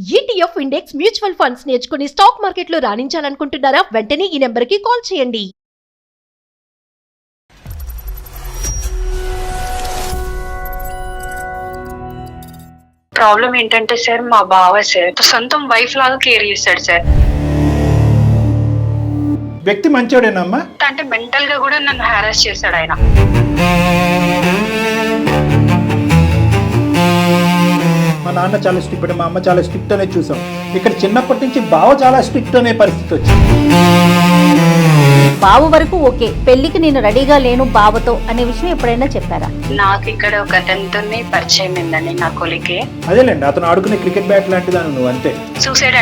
ETF index mutual funds నేర్చుకుని stock మార్కెట్లో రాణించాలనుకుంటున్నారా? వెంటనే ఈ నెంబర్కి కాల్ చేయండి. ప్రాబ్లం ఏంటంటే సార్, మా బావ సార్ సొంతం వైఫ్ లాగా కేర్ చేస్తాడు సార్. వ్యక్తి మంచోడేనమ్మా? అంటే మెంటల్ గా కూడా నన్ను హారాస్ చేస్తాడు ఆయన. మా నాన్న చాలా స్ట్రిక్ట్, మా అమ్మ చాలా స్ట్రిక్ట్ అనే చూసాం. ఇక్కడ చిన్నప్పటి నుంచి బావ చాలా స్ట్రిక్ట్ అనే పరిస్థితి వచ్చింది. బావ వరకు ఓకే, పెళ్లికి నేను రెడీగా లేను బావతో అనే విషయం ఎప్పుడైనా చెప్పారా? నాకు ఇక్కడ ఒక అతనితోనే పరిచయం ఉందండి, నా కొలికే. అదేలేండి, అతను ఆడుకునే క్రికెట్ బ్యాట్ లాంటిదాను నువ్వు, అంతే. సూసైడ్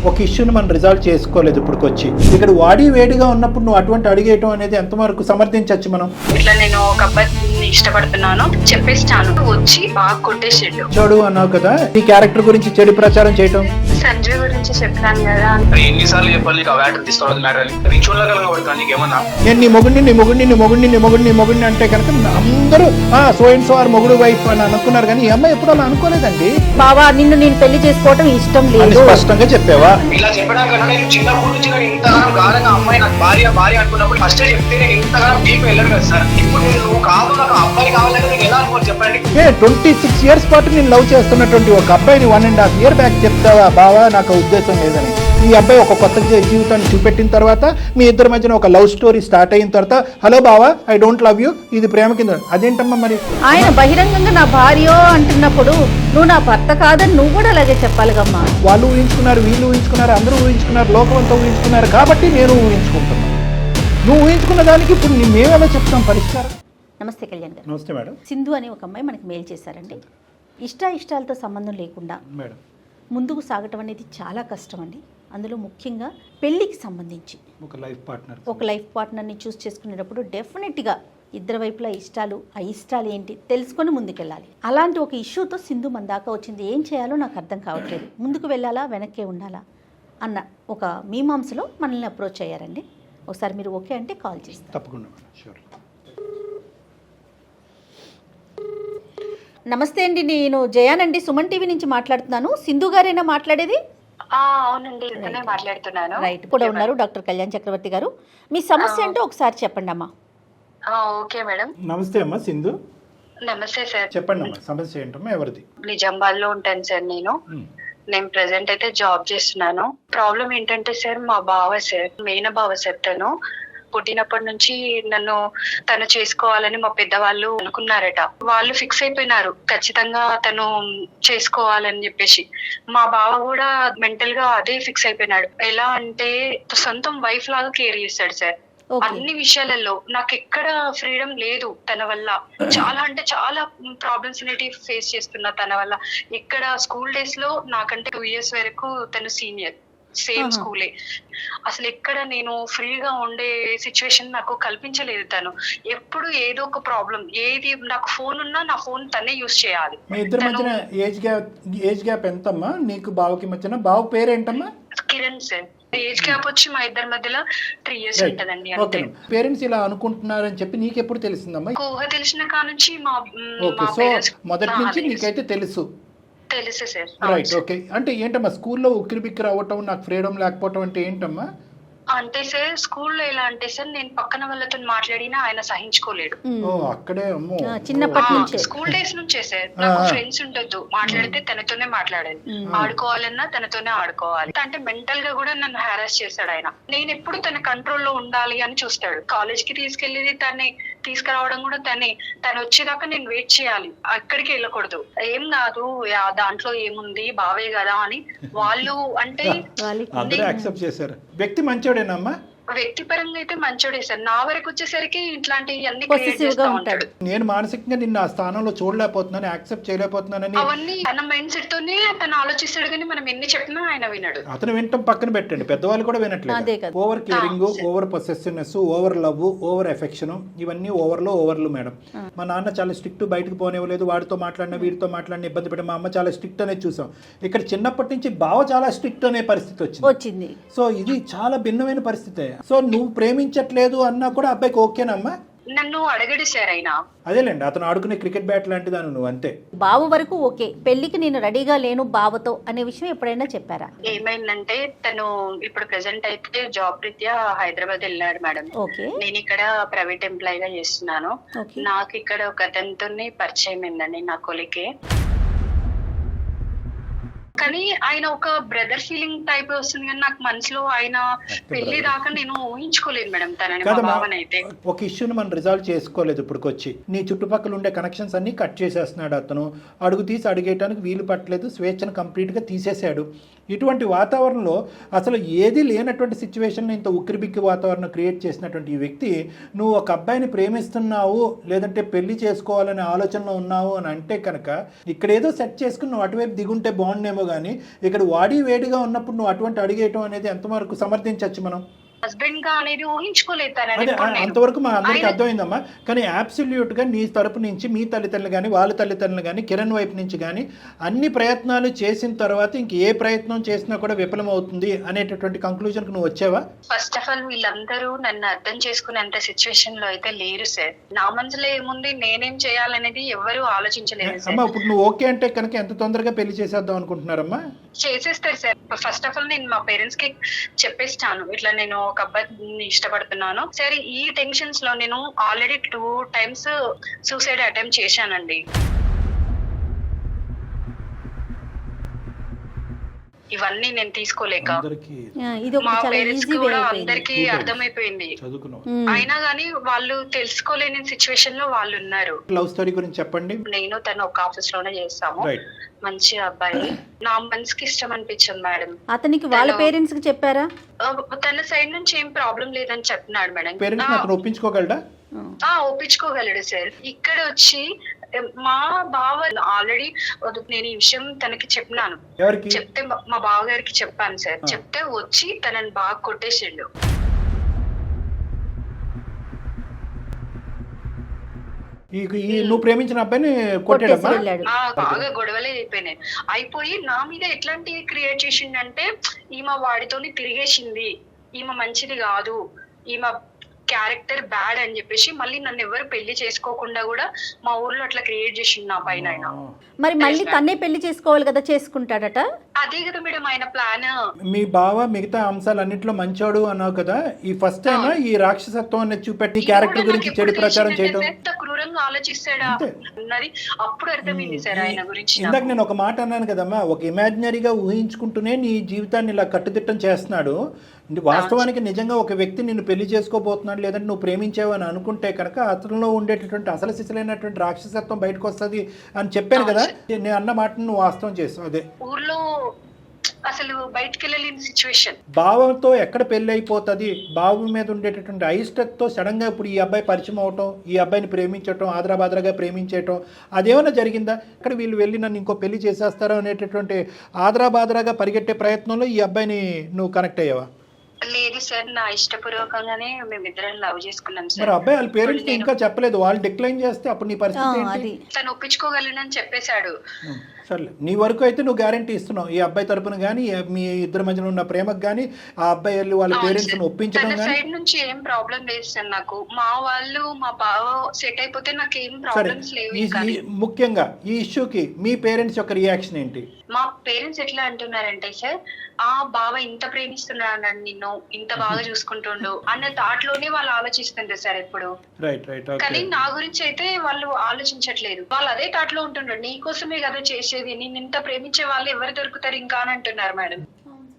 ఒక ఇష్యూని మనం రిజాల్వ్ చేసుకోలేదు ఇప్పటికొచ్చి. ఇక్కడ వాడి వేడిగా ఉన్నప్పుడు నువ్వు అటువంటి అడిగేయటం అనేది ఎంతవరకు సమర్థించవచ్చు మనం? ఇట్లా నేను ఒక అబ్బాయిని ఇష్టపడుతున్నాను చెప్పేస్తాను, వచ్చి బాగా కొట్టేసాడు. చెడు అన్నావు కదా, ఈ క్యారెక్టర్ గురించి చెడు ప్రచారం చేయటం. సంజయ్ గురించి చెప్పాను కదా. ఎన్నిసార్లు చెప్పాలి నీకు ఆ వ్యాటర్ తీసుకోవడం మ్యాటర్ రిచువల్ గా కలగబడతాను నీకేమన్నా. నేను నీ మొగుడిని అంటే కనుక అందరూ సో అండ్ సో ఆర్ మొగుడు వైఫ్ అని అనుకున్నారు, కానీ ఈ అమ్మాయి ఎప్పుడు అలా అనుకోలేదండి. బావా నిన్ను నేను పెళ్లి చేసుకోవడం ఇష్టం అని లేదు స్పష్టంగా చెప్పావా? ఇలా చెప్పడం కన్నా నేను చిన్నప్పటి నుంచి నేను ఇంతగానం గాఢంగా అమ్మాయి నాకు భార్య అనుకున్నప్పుడు ఫస్ట్ చెప్తే నేను ఇంతగానం డీప్ వెళ్ళను కదా సార్. ఇప్పుడు నువ్వు కాదు నాకు అబ్బాయి కావాలంటే నేను ఎలా అనుకోని చెప్పండి. 26 years పాటు నేను లవ్ చేస్తున్నటువంటి ఒక అబ్బాయిని 1.5 years బ్యాక్ చెప్తావా బావా నాకు ఉద్దేశం లేదని? ఈ అబ్బాయి ఒక కొత్త జీవితాన్ని చూపెట్టిన తర్వాత మీ ఇద్దరి మధ్యన ఒక లవ్ స్టోరీ స్టార్ట్ అయిన తర్వాత హలో బావా ఐ డోంట్ లవ్ యూ, ఇది ప్రేమ కింద. అదేంటమ్మా మరి? ఆయన బహిరంగంగా నా భార్య అంటున్నప్పుడు నువ్వు నా భర్త కాదని నువ్వు కూడా అలాగే చెప్పాలిగమ్మా. వాళ్ళు ఊహించుకున్నారు, వీళ్ళు ఊహించుకున్నారు, అందరూ ఊహించుకున్నారు, లోకం అంతా ఊహించుకున్నారు, కాబట్టి నేను ఊహించుకుంటున్నాను. నువ్వు ఊహించుకున్న దానికి ఇప్పుడు మేమేలా చెప్తాం పరిష్కారం? నమస్తే కళ్యాణ్ గారు. నమస్తే మేడం. సింధు అనే ఒక అమ్మాయి మనకి మెయిల్ చేశారండి. ఇష్టాలతో సంబంధం లేకుండా మేడం, ముందుకు సాగటం అనేది చాలా కష్టం అండి. అందులో ముఖ్యంగా పెళ్ళికి సంబంధించి ఒక లైఫ్ పార్ట్నర్ని చూస్ చేసుకునేటప్పుడు డెఫినెట్గా ఇద్దరు వైపులా ఇష్టాలు, ఆ ఇష్టాలు ఏంటి తెలుసుకొని ముందుకెళ్ళాలి. అలాంటి ఒక ఇష్యూతో సింధు మన దాకా వచ్చింది. ఏం చేయాలో నాకు అర్థం కావట్లేదు, ముందుకు వెళ్ళాలా వెనక్కే ఉండాలా అన్న ఒక మీమాంసలో మనల్ని అప్రోచ్ అయ్యారండి. ఒకసారి మీరు ఓకే అంటే కాల్ చేస్తాను. తప్పకుండా మేడం, షూర్. నమస్తే అండి, నేను జయానండి, సుమన్ టీవీ నుంచి మాట్లాడుతున్నాను. సింధు గారేనా మాట్లాడేది? అవునండి, ఇతనే మాట్లాడుతున్నాను. రైట్, కూడా ఉన్నారు డాక్టర్ కళ్యాణ్ చక్రవర్తి గారు. మీ సమస్య ఏంటో ఒకసారి చెప్పండి అమ్మా. Okay madam. నమస్తే అమ్మా సింధు. నమస్తే సార్. చెప్పండి అమ్మా, సమస్య ఏంటమ్మా, ఎవరిది? నిజామాబాద్లో ఉంటాను సార్ నేను ప్రెసెంట్ అయితే జాబ్ చేస్తున్నాను. ప్రాబ్లం ఏంటంటే సార్, మా బావ సార్, మెయిన్ బావ సార్, తను పుట్టినప్పటి నుంచి తను చేసుకోవాలని మా పెద్దవాళ్ళు అనుకున్నారట. వాళ్ళు ఫిక్స్ అయిపోయినారు ఖచ్చితంగా తను చేసుకోవాలని చెప్పేసి. మా బావ కూడా మెంటల్ గా అదే ఫిక్స్ అయిపోయినాడు. ఎలా అంటే సొంతం వైఫ్ లాగా కేర్ చేస్తాడు సార్. అన్ని విషయాలలో నాకు ఎక్కడ ఫ్రీడమ్ లేదు తన వల్ల. చాలా అంటే చాలా ప్రాబ్లమ్స్ అనేటివి ఫేస్ చేస్తున్నా తన వల్ల. ఇక్కడ స్కూల్ డేస్ లో నాకంటే 2 years వరకు తను సీనియర్, సేమ్ స్కూలే. అసలు ఎక్కడ నేను ఫ్రీగా ఉండే సిచ్యువేషన్ నాకు కల్పించలేదు తను. ఎప్పుడు ఏదో ఒక ప్రాబ్లం, ఏది నాకు ఫోన్ ఉన్నా నా ఫోన్ తనే యూజ్ చేయాలి. మీ ఇద్దరి మధ్యన ఏజ్ గ్యాప్ ఎంతమ్మా నీకు బావకి మధ్యన? బావ పేరేంటమ్మా? కిరణ్ సార్. ఏజ్ గ్యాప్ వచ్చి మా ఇద్దరి మధ్యలో 3 years ఉంటదండి. ఓకే, పేరెంట్స్ ఇలా అనుకుంటున్నారని చెప్పి నీకు ఎప్పుడు తెలిసిందమ్మా? ఊహ తెలిసిన కానుంచి ఓకే, సో మొదటి నుంచి నీకైతే తెలుసు సార్. Right, okay. అంటే ఏంటమ్మా స్కూల్లో ఉక్కిరి బిక్కిరి అవ్వటం, నాకు ఫ్రీడమ్ లేకపోవటం అంటే ఏంటమ్మా? అంటే సార్ స్కూల్లో ఎలా అంటే సార్, నేను పక్కన వాళ్ళతో మాట్లాడినా ఆయన సహించుకోలేడు. అక్కడే చిన్నప్పటి నుంచి స్కూల్ డేస్ నుంచే సార్. నాకు ఫ్రెండ్స్ ఉండొద్దు, మాట్లాడితే తనతోనే మాట్లాడాలి, ఆడుకోవాలన్నా తనతోనే ఆడుకోవాలి. అంటే మెంటల్ గా కూడా నన్ను హారాస్ చేస్తాడు ఆయన. నేను ఎప్పుడు తన కంట్రోల్లో ఉండాలి అని చూస్తాడు. కాలేజ్ కి తీసుకెళ్లేది తనే, తీసుకురావడం కూడా తనే. తను వచ్చేదాకా నేను వెయిట్ చేయాలి, అక్కడికి వెళ్ళకూడదు. ఏం కాదు దాంట్లో ఏముంది, బావే కదా అని వాళ్ళు అంటే అందరూ యాక్సెప్ట్ చేశారు. వ్యక్తి మంచోడేనమ్మా? వ్యక్తిపరంగా అయితే మంచోడే సార్. నా వరకు వచ్చేసరికి ఇట్లాంటివన్నీ క్రియేట్ చేస్తూ ఉంటాడు. నేను మానసికంగా నిన్ను ఆ స్థానంలో చూడలేకపోతున్నాను, యాక్సెప్ట్ చేయలేకపోతున్నానని అవన్నీ తన మైండ్ సెట్ తోనే తను ఆలోచిస్తాడు, కానీ మనం ఎన్ని చెప్పినా ఆయన వినడు. అతను వినటం పక్కన పెట్టండి, పెద్దవాళ్ళు కూడా వినట్లేదు. Over caring, over possessiveness, over love, over affection, ఇవన్నీ ఓవర్లు మేడం. మా నాన్న చాలా స్ట్రిక్ట్, బయటకు పోనివ్వలేదు, వాడితో మాట్లాడినా వీడితో మాట్లాడినా ఇబ్బంది పెట్టి. మా అమ్మ చాలా స్ట్రిక్ట్ అనేది చూసాం. ఇక్కడ చిన్నప్పటి నుంచి బావ చాలా స్ట్రిక్ట్ అనే పరిస్థితి వచ్చింది. సో ఇది చాలా భిన్నమైన పరిస్థితి. సో నువ్వు ప్రేమించట్లేదు అన్నా కూడా అబ్బాయికి ఓకేనమ్మా? నన్ను అడగడు సార్ ఆయన. అదేలేండి, అతను ఆడుకునే క్రికెట్ బ్యాట్ లాంటిదాను నువ్వు, అంతే. బావ వరకు ఓకే, పెళ్లికి నేను రెడీగా లేను బావతో అనే విషయం ఎప్పుడైనా చెప్పారా? ఏమైందంటే తను ఇప్పుడు ప్రెసెంట్ అయితే జాబ్ రీత్యా హైదరాబాద్ వెళ్ళాడు మేడం. ఓకే. నేను ఇక్కడ ప్రైవేట్ ఎంప్లాయ్ గా చేస్తున్నాను. ఓకే. నాకు ఇక్కడ ఒక అతనితో పరిచయం అయిందండి, నా కొలికే. కానీ ఆయన ఒక బ్రదర్ ఫీలింగ్ టైప్ వస్తుంది, కానీ నాకు మనసులో ఆయన పెళ్లి దాకా నేను ఊహించుకోలేదు మేడం తనని, మా కాదమ్మా, బావనైతే. ఒక ఇష్యూని మనం రిజాల్వ్ చేసుకోలేదు ఇప్పటికొచ్చి. నీ చుట్టుపక్కల ఉండే కనెక్షన్స్ అన్ని కట్ చేసేస్తున్నాడు అతను. అడుగు తీసి అడిగేయటానికి వీలు పట్టలేదు, స్వేచ్ఛను కంప్లీట్గా తీసేశాడు. ఇటువంటి వాతావరణంలో అసలు ఏది లేనటువంటి సిచ్యువేషన్ ఇంత ఉక్కిరిబిక్కి వాతావరణం క్రియేట్ చేసినటువంటి ఈ వ్యక్తి, నువ్వు ఒక అబ్బాయిని ప్రేమిస్తున్నావు లేదంటే పెళ్లి చేసుకోవాలనే ఆలోచనలో ఉన్నావు అని అంటే కనుక ఇక్కడ ఏదో సెట్ చేసుకుని నువ్వు అటువైపు దిగుంటే బాగుండేమో, కానీ ఇక్కడ వాడి వేడిగా ఉన్నప్పుడు నువ్వు అటువంటి అడిగేయటం అనేది ఎంతవరకు సమర్థించవచ్చు మనం? హస్బెండ్ గా అనేది ఊహించుకోలేదు తనని అదే ఎప్పుడు నేను. అంతవరకు మా అందరికి ఆయన- అర్థమైందమ్మా. కానీ అబ్సల్యూట్గా నీ తరపు నుంచి మీ తల్లిదండ్రులు కానీ వాళ్ళ తల్లిదండ్రులు కానీ కిరణ్ వైపు నుంచి కానీ అన్ని ప్రయత్నాలు చేసిన తర్వాత ఇంక ఏ ప్రయత్నం చేసినా కూడా విఫలమవుతుంది అనేటటువంటి కంక్లూజన్కి నువ్వు వచ్చావా? ఫస్ట్ ఆఫ్ ఆల్ వీళ్ళందరూ నన్ను అర్థం చేసుకునేంత సిచ్యువేషన్ లో అయితే లేరు సార్. నా మనసులో ఏముంది, నేనేం చేయాలనేది ఎవరు ఆలోచించలేదు సార్. అమ్మా, ఇప్పుడు నువ్వు ఓకే అంటే కనుక ఎంత తొందరగా పెళ్లి చేసేద్దాం అనుకుంటున్నారమ్మా? చేసేస్తారు సార్. ఫస్ట్ ఆఫ్ ఆల్ నేను మా పేరెంట్స్ కి చెప్పేస్తాను, ఇట్లా నేను ఒక అబ్బాయిని ఇష్టపడుతున్నాను. సరే, ఈ టెన్షన్స్ లో నేను ఆల్రెడీ 2 times సూసైడ్ అటెంప్ట్ చేశానండి. ఇవన్నీ నేను తీసుకోలేక అందరికీ ఇది ఒక మా చాలా పేరెంట్స్ ఈజీ వే కూడా అయిపోయింది. అందరికి అర్థమైపోయింది. చదువుకున్నావు, అయినా గానీ వాళ్ళు తెలుసుకోలేని సిచ్యువేషన్ లో వాళ్ళు ఉన్నారు. లవ్ స్టోరీ గురించి చెప్పండి. నేను తను ఒక ఆఫీస్ లోనే చేస్తాము. రైట్. మంచి అబ్బాయి, నా మనసుకి ఇష్టం అనిపించింది మేడం. అతనికి వాళ్ళ పేరెంట్స్ కి చెప్పారా? తన సైడ్ నుంచి ఏం ప్రాబ్లం లేదని చెప్తున్నాడు మేడం. పేరెంట్స్ అతను ఒప్పించుకోగలడా? ఒప్పించుకోగలడు సార్. ఇక్కడ వచ్చి మా బావ ఆల్రెడీ నేను ఈ విషయం తనకి చెప్పినాను. ఎవరికి? చెప్తే మా బావ గారికి చెప్పాను సార్. చెప్తే వచ్చి తనని బాగా కొట్టేసిండు. నువ్వు ప్రేమించిన అబ్బాయిని కొట్టాడమ్మా? వెళ్ళాడు. బాగా గొడవలే అయిపోయి నా మీద ఎట్లాంటివి క్రియేట్ చేసిండంటే, ఈమె వాడితోని తిరిగేసింది, ఈమె మంచిది కాదు, ఈమె క్యారెక్టర్ బ్యాడ్ అని చెప్పేసి మళ్ళీ నన్ను ఎవరు పెళ్లి చేసుకోకుండా కూడా మా ఊర్లో అట్లా క్రియేట్ చేసిండు నా పైన ఆయన. మరి మళ్ళీ తన్నే పెళ్లి చేసుకోవాలి కదా, చేసుకుంటాడట. అదే కదా మేడం ఆయన ప్లాన్. మీ బావ మిగతా అంశాలన్నింటిలో మంచోడు అన్నావు కదా, ఈ ఫస్ట్ అయినా ఈ రాక్షసత్వం అనేది చూపెట్టి క్యారెక్టర్ గురించి చెడు ప్రచారం చేయడం ఎంత క్రూరంగా ఆలోచిస్తాడా అన్నది అప్పుడు అర్థమైంది సార్ ఆయన గురించి. ఇందాక నేను ఒక మాట అన్నాను కదమ్మా, ఒక ఇమాజినరీగా ఊహించుకుంటూనే నీ జీవితాన్ని ఇలా కట్టుదిట్టం చేస్తున్నాడు. వాస్తవానికి నిజంగా ఒక వ్యక్తి నిన్ను పెళ్లి చేసుకోబోతున్నాడు లేదంటే నువ్వు ప్రేమించావు అని అనుకుంటే కనుక అతనిలో ఉండేటటువంటి అసలు సిసలైనటువంటి రాక్షసత్వం బయటకు వస్తుంది అని చెప్పాను కదా. నేను అన్న మాటను నువ్వు వాస్తవం చేస్తావు. అదే ఊర్లో అసలు బయటకు వెళ్ళలేని సిచ్యువేషన్. భావంతో ఎక్కడ పెళ్లి అయిపోతుంది, బావు మీద ఉండేటటువంటి అయిష్టతో సడన్ గా ఇప్పుడు ఈ అబ్బాయి పరిచయం అవటం, ఈ అబ్బాయిని ప్రేమించటం, ఆదరాబాదరాగా ప్రేమించటం, అదేమన్నా జరిగిందా? ఇక్కడ వీళ్ళు వెళ్ళి నన్ను ఇంకో పెళ్లి చేసేస్తారో అనేటటువంటి ఆదరాబాదరాగా పరిగెట్టే ప్రయత్నంలో ఈ అబ్బాయిని నువ్వు కనెక్ట్ అయ్యావా? లేదు సార్, నా ఇష్టపూర్వకంగానే మేమిద్దరం లవ్ చేసుకున్నాం మరి సార్. అబ్బాయి వాళ్ళ పేరెంట్స్ ఇంకా చెప్పలేదు, వాళ్ళు డిక్లైన్ చేస్తే అప్పుడు నీ పరిస్థితి ఏంటి? తను ఒప్పించుకోగలనని చెప్పేశాడు. సర్లే, నీ వరకు అయితే నువ్వు గ్యారంటీ ఇస్తున్నావు ఈ అబ్బాయి తరపున కానీ మీ ఇద్దరి మధ్యలో ఉన్న ప్రేమకు కానీ ఆ అబ్బాయి వెళ్ళి వాళ్ళ పేరెంట్స్ ఒప్పించడం తన కానీ. సైడ్ నుంచి ఏం ప్రాబ్లం లేదు సార్ నాకు. మా వాళ్ళు మా బావ సెట్ అయిపోతే నాకు ఏం సరే, ప్రాబ్లమ్స్ లేవు. ముఖ్యంగా ఈ ఇష్యూకి మీ పేరెంట్స్ యొక్క రియాక్షన్ ఏంటి? మా పేరెంట్స్ ఎట్లా అంటున్నారంటే సార్, ఆ బావ ఇంత ప్రేమిస్తున్నాడు నిన్ను, ఇంత బాగా చూసుకుంటుండు అన్న థాట్ లోనే వాళ్ళు ఆలోచిస్తుంటారు సార్ ఎప్పుడు. Right right. కానీ నా గురించి అయితే వాళ్ళు ఆలోచించట్లేదు. వాళ్ళు అదే థాట్ లో ఉంటుండ్రు, నీ కోసమే కదా చేసేది, నేను ఇంత ప్రేమించే వాళ్ళు ఎవరు దొరుకుతారు ఇంకా అని అంటున్నారు మేడం.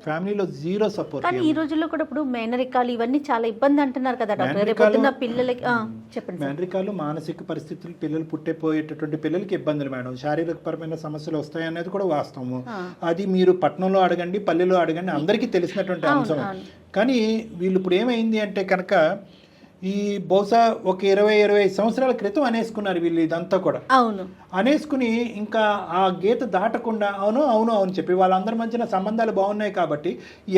ఫ్యామిలీలో జీరో సపోర్ట్. కానీ ఈ రోజుల్లో కూడా ఇప్పుడు మేనరికాలు ఇవన్నీ చాలా ఇబ్బంది అంటున్నారు కదా డాక్టర్. రేపొద్దున్న పిల్లలకి చెప్పండి. మేనరికాలు మానసిక పరిస్థితులు, పిల్లలు పుట్టిపోయేటటువంటి పిల్లలకి ఇబ్బందులు మేడం, శారీరకపరమైన సమస్యలు వస్తాయి అనేది కూడా వాస్తవము. అది మీరు పట్టణంలో అడగండి, పల్లెలో అడగండి, అందరికీ తెలిసినటువంటి అంశం. కానీ వీళ్ళు ఇప్పుడు ఏమైంది అంటే కనుక ఈ బహుశా ఒక 20-25 సంవత్సరాల క్రితం అనేసుకున్నారు వీళ్ళు ఇదంతా కూడా. అవును, అనేసుకుని ఇంకా ఆ గీత దాటకుండా అవును అవును అవును చెప్పి వాళ్ళందరి మధ్యన సంబంధాలు బాగున్నాయి కాబట్టి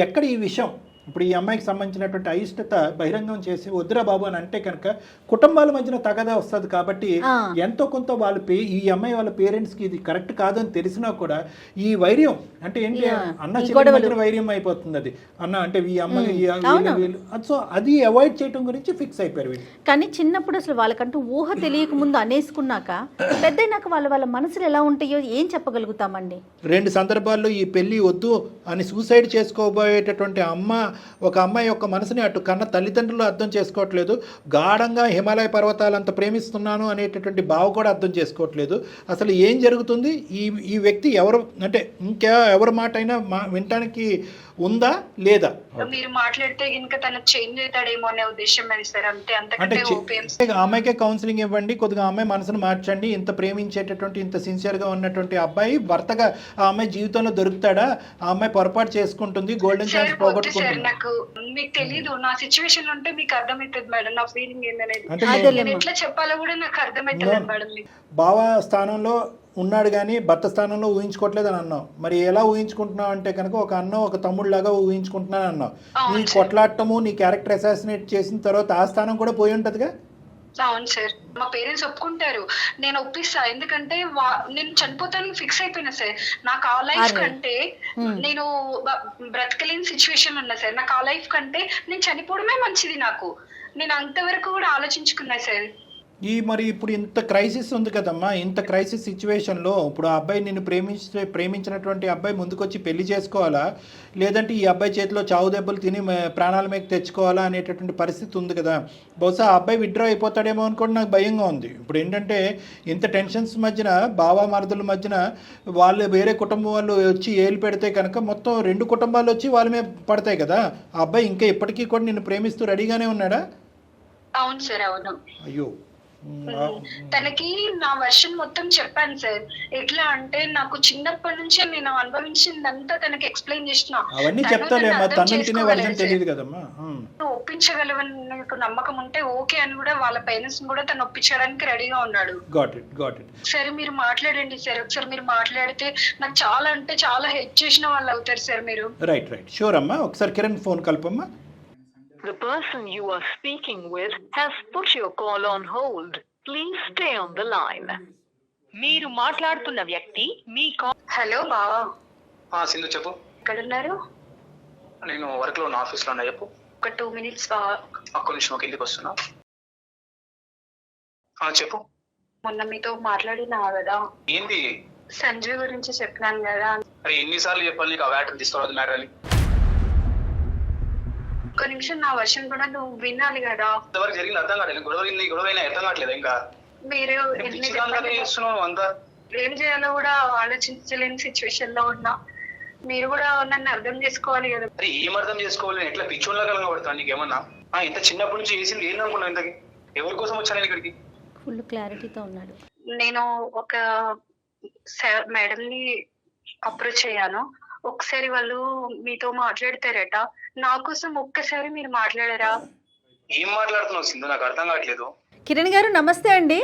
ఎక్కడ ఈ విషయం ఇప్పుడు ఈ అమ్మాయికి సంబంధించినటువంటి అయిష్టత బహిరంగం చేసి వద్దురా బాబు అని అంటే కనుక కుటుంబాల మధ్యన తగదా వస్తుంది. కాబట్టి ఎంతో కొంత వాళ్ళ ఈ అమ్మాయి వాళ్ళ పేరెంట్స్కి ఇది కరెక్ట్ కాదని తెలిసినా కూడా ఈ వైర్యం అంటే ఏంటి అన్న చెల్లి మధ్యన వైర్యం అయిపోతుంది. అది అన్న అంటే ఈ అమ్మాయి సో అది అవాయిడ్ చేయడం గురించి ఫిక్స్ అయిపోయారు వీళ్ళు. కానీ చిన్నప్పుడు అసలు వాళ్ళకంటూ ఊహ తెలియక ముందు అనేసుకున్నాక పెద్దయినాక వాళ్ళ మనసులు ఎలా ఉంటాయో ఏం చెప్పగలుగుతామండి. 2 సందర్భాల్లో ఈ పెళ్లి వద్దు అని సూసైడ్ చేసుకోబోయేటటువంటి ఒక అమ్మాయి యొక్క మనసుని అటు కన్న తల్లిదండ్రులు అర్థం చేసుకోవట్లేదు, గాఢంగా హిమాలయ పర్వతాలంత ప్రేమిస్తున్నాను అనేటటువంటి భావ కూడా అర్థం చేసుకోవట్లేదు. అసలు ఏం జరుగుతుంది, ఈ వ్యక్తి ఎవరు అంటే ఇంకా ఎవరి మాట అయినా వినటానికి ఉందా లేదా? మీరు మాట్లాడితే ఇంకా తన చేంజ్ అవుతాడేమో అనే ఉద్దేశం సార్. అంటే అమ్మాయికే కౌన్సిలింగ్ ఇవ్వండి, కొద్దిగా అమ్మాయి మనసును మార్చండి. ఇంత ప్రేమించేటటువంటి ఇంత సిన్సియర్గా ఉన్నటువంటి అబ్బాయి భర్తగా ఆ అమ్మాయి జీవితంలో దొరుకుతాడా? ఆ అమ్మాయి పొరపాటు చేసుకుంటుంది, గోల్డెన్ ఛాన్స్ పోగొట్టుకుంటుంది. నాకు మీకు తెలీదు, నా సిచ్యువేషన్ ఉంటే మీకు అర్థమవుతుంది మేడం నా ఫీలింగ్ ఏంటనేది. ఎట్లా చెప్పాలో కూడా నాకు అర్థమవుతుంది మేడం. బావ స్థానంలో ఉన్నాడు కానీ భర్త స్థానంలో ఊహించుకోవట్లేదు అని అన్నావు. మరి ఎలా ఊహించుకుంటున్నావు అంటే కనుక ఒక అన్న ఒక తమ్ముళ్ళలాగా ఊహించుకుంటున్నాను అన్నావు. నీ కొట్లాడటము నీ క్యారెక్టర్ అసాసినేట్ చేసిన తర్వాత ఆ స్థానం కూడా పోయి ఉంటదిగా. అవును సార్, మా పేరెంట్స్ ఒప్పుకుంటారు, నేను ఒప్పిస్తా. ఎందుకంటే నేను చనిపోతాను ఫిక్స్ అయిపోయినా సార్. నాకు ఆ లైఫ్ కంటే నేను బ్రతకలేని సిచ్యువేషన్ ఉన్నా సార్. నాకు ఆ లైఫ్ కంటే నేను చనిపోవడమే మంచిది. నేను అంతవరకు కూడా ఆలోచించుకున్నా సార్. మరి ఇప్పుడు ఇంత క్రైసిస్ ఉంది కదమ్మా, ఇంత క్రైసిస్ సిచ్యువేషన్లో ఇప్పుడు ఆ అబ్బాయి నిన్ను ప్రేమించినటువంటి అబ్బాయి ముందుకొచ్చి పెళ్లి చేసుకోవాలా, లేదంటే ఈ అబ్బాయి చేతిలో చావు దెబ్బలు తిని ప్రాణాల మీద తెచ్చుకోవాలా అనేటటువంటి పరిస్థితి ఉంది కదా. బహుశా ఆ అబ్బాయి విత్డ్రా అయిపోతాడేమో అనుకోండి, నాకు భయంగా ఉంది. ఇప్పుడు ఏంటంటే ఇంత టెన్షన్స్ మధ్యన బావా మరదల మధ్యన వాళ్ళు వేరే కుటుంబం వాళ్ళు వచ్చి ఏలు పెడితే కనుక మొత్తం 2 కుటుంబాలు వచ్చి వాళ్ళ మీద పడతాయి కదా. ఆ అబ్బాయి ఇంకా ఇప్పటికీ కూడా నిన్ను ప్రేమిస్తూ రెడీగానే ఉన్నాడా? అవును సార్, అవును. అయ్యో, తనకి నా వర్షన్ మొత్తం చెప్పాను సార్. ఎట్లా అంటే నాకు చిన్నప్పటి నుంచి నేను అనుభవించిందంతా తనకి ఎక్స్ప్లెయిన్ చేసిన. ఒప్పించగలవని నాకు నమ్మకం ఉంటే ఓకే అని కూడా వాళ్ళ పేరెంట్స్ కూడా తను ఒప్పించడానికి రెడీగా ఉన్నాడు. సరే మీరు మాట్లాడండి సార్, ఒకసారి మీరు మాట్లాడితే నాకు చాలా అంటే చాలా హెల్ప్ చేసిన వాళ్ళు అవుతారు సార్ మీరు. రైట్ షూర్ అమ్మా. ఒకసారి కిరణ్ ఫోన్ కల్పమ్మా. The person you are speaking with has put your call on hold. Please stay on the line. మీరు మాట్లాడుతున్న వ్యక్తి మీ కాల్. హలో బావా. సింధు చెప్పు. ఎక్కడున్నారు? నేను వర్క్ లో ఉన్న ఆఫీస్ లో ఉన్నా. చెప్పు. ఒక 2 minutes బావా. ఒక్క నిమిషం, ఒక ఇంటికి వస్తున్నా. చెప్పు. మొన్న మీతో మాట్లాడినా కదా. ఏంది? సంజయ్ గురించి చెప్పినాను కదా. అరే ఎన్నిసార్లు చెప్పాలి నీకు ఆ మ్యాటర్ తీసుకోవద్దు మ్యాటర్ అని? ఒక్క నిమిషం, నా వర్షన్ కూడా నువ్వు వినాలి కదా. ఇంతవరకు జరిగింది అర్థం కాలేదు. గొడవ అయినా అర్థం కావట్లేదు. ఇంకా మీరు ఏం చేయాలో కూడా ఆలోచించలేని సిచ్యువేషన్ లో ఉన్నా. మీరు కూడా నన్ను అర్థం చేసుకోవాలి కదా. అరే ఏం అర్థం చేసుకోవాలి? ఎట్లా పిచ్చోళ్ళ కలగబడతాను నీకేమన్నా? ఇంత చిన్నప్పటి నుంచి చేసింది ఏంది అనుకున్నావు? ఇంతకి ఎవరి కోసం వచ్చాను ఇక్కడికి? ఫుల్ క్లారిటీతో ఉన్నాడు. నేను ఒక మేడం ని అప్రోచ్ అయ్యాను. ఒకసారి వాళ్ళు మీతో మాట్లాడతారట. నా కోసం ఒక్కసారి మీరు మాట్లాడారా? ఏం మాట్లాడుతున్నావు సింధు? నాకు అర్థం కావట్లేదు. కిరణ్ గారు నమస్తే అండి.